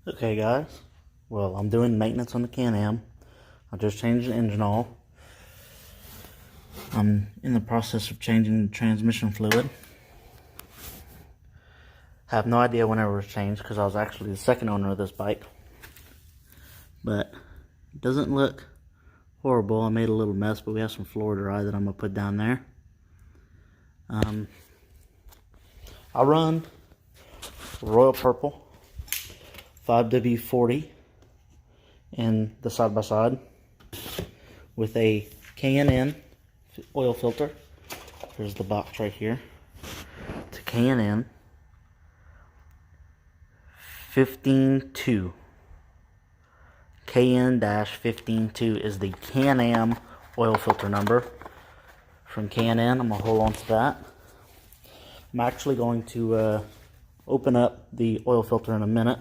Okay guys, well I'm doing maintenance on the Can-Am. I just changed the engine oil. I'm in the process of changing the transmission fluid. Have no idea when it was changed because I was actually the second owner of this bike. But it doesn't look horrible. I made a little mess, but we have some floor dry that I'm going to put down there. I run Royal Purple 5W40 in the side-by-side with a K&N oil filter. There's the box right here. It's a K&N 15.2. KN-15.2 is the Can-Am oil filter number from Can-Am. I'm going to hold on to that. I'm actually going to open up the oil filter in a minute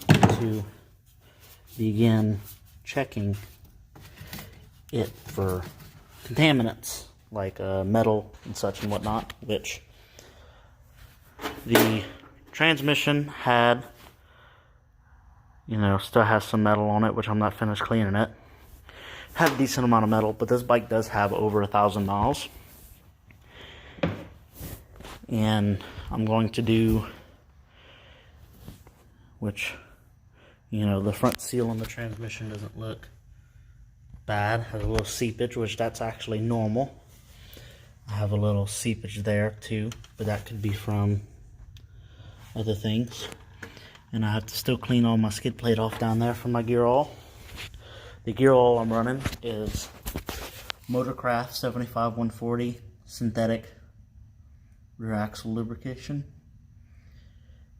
to begin checking it for contaminants like metal and such and whatnot, which the transmission had, still has some metal on it, which I'm not finished cleaning it. Had a decent amount of metal, but this bike does have over 1,000 miles. And I'm going to do, which, the front seal on the transmission doesn't look bad. Has a little seepage, which that's actually normal. I have a little seepage there too, but that could be from other things. And I have to still clean all my skid plate off down there from my gear oil. The gear oil I'm running is Motorcraft 75-140 synthetic rear axle lubrication.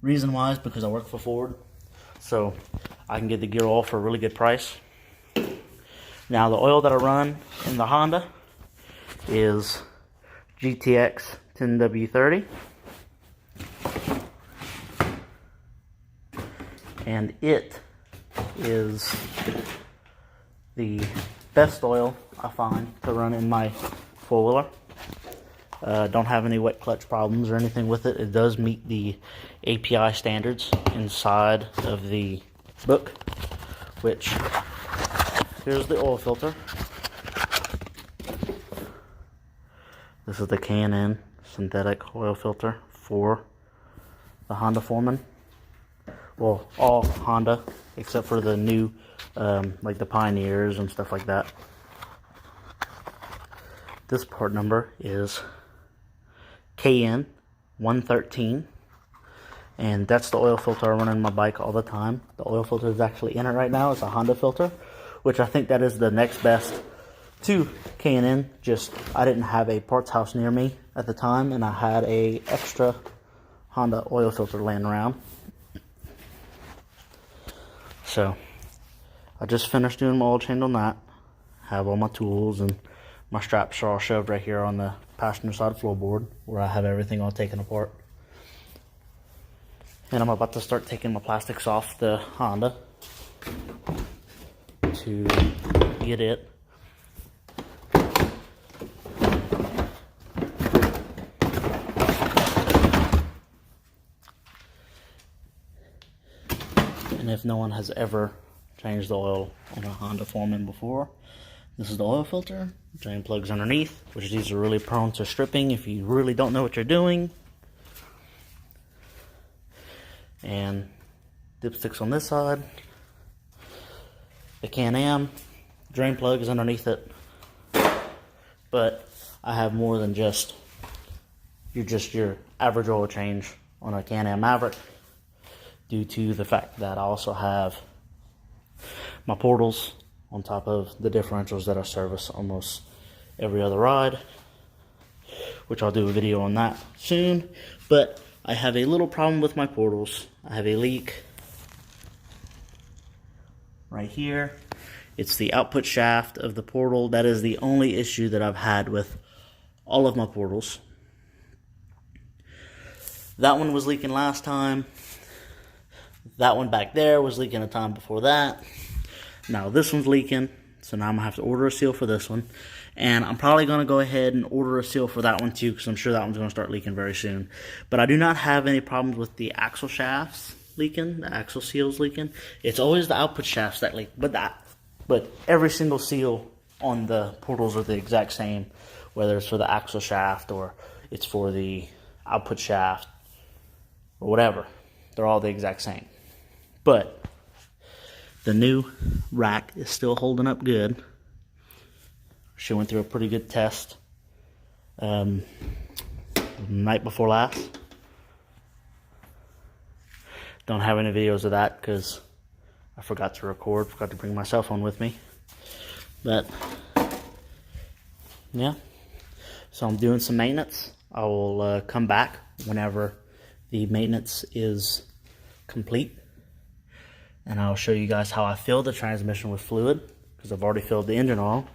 Reason why is because I work for Ford, so I can get the gear oil for a really good price. Now the oil that I run in the Honda is GTX 10W30. And it is the best oil I find to run in my four-wheeler. Don't have any wet clutch problems or anything with it. It does meet the API standards inside of the book, which, here's the oil filter. This is the Can-Am synthetic oil filter for the Honda Foreman. Well, all Honda, except for the new, like the Pioneers and stuff like that. This part number is KN113, and that's the oil filter I run in my bike all the time. The oil filter is actually in it right now. It's a Honda filter, which I think that is the next best to K&N. Just, I didn't have a parts house near me at the time, and I had a extra Honda oil filter laying around. So, I just finished doing my oil change on that. Have all my tools and my straps are all shoved right here on the passenger side floorboard where I have everything all taken apart. And I'm about to start taking my plastics off the Honda to get it and if no one has ever changed the oil on a Honda Foreman before, this is the oil filter. Drain plugs underneath, which these are really prone to stripping if you really don't know what you're doing. And dipsticks on this side. The Can-Am drain plug is underneath it. But I have more than just your average oil change on a Can-Am Maverick, due to the fact that I also have my portals on top of the differentials that I service almost every other ride, which I'll do a video on that soon. But I have a little problem with my portals. I have a leak right here. It's the output shaft of the portal. That is the only issue that I've had with all of my portals. That one was leaking last time. That one back there was leaking a time before that. Now this one's leaking, so now I'm going to have to order a seal for this one. And I'm probably going to go ahead and order a seal for that one too, because I'm sure that one's going to start leaking very soon. But I do not have any problems with the axle shafts leaking, the axle seal's leaking. It's always the output shafts that leak, but every single seal on the portals are the exact same, whether it's for the axle shaft or it's for the output shaft or whatever. They're all the exact same. But the new rack is still holding up good. She went through a pretty good test night before last. Don't have any videos of that because I forgot to record, forgot to bring my cell phone with me. But yeah, so I'm doing some maintenance. I will come back whenever the maintenance is complete, and I'll show you guys how I fill the transmission with fluid, because I've already filled the engine oil.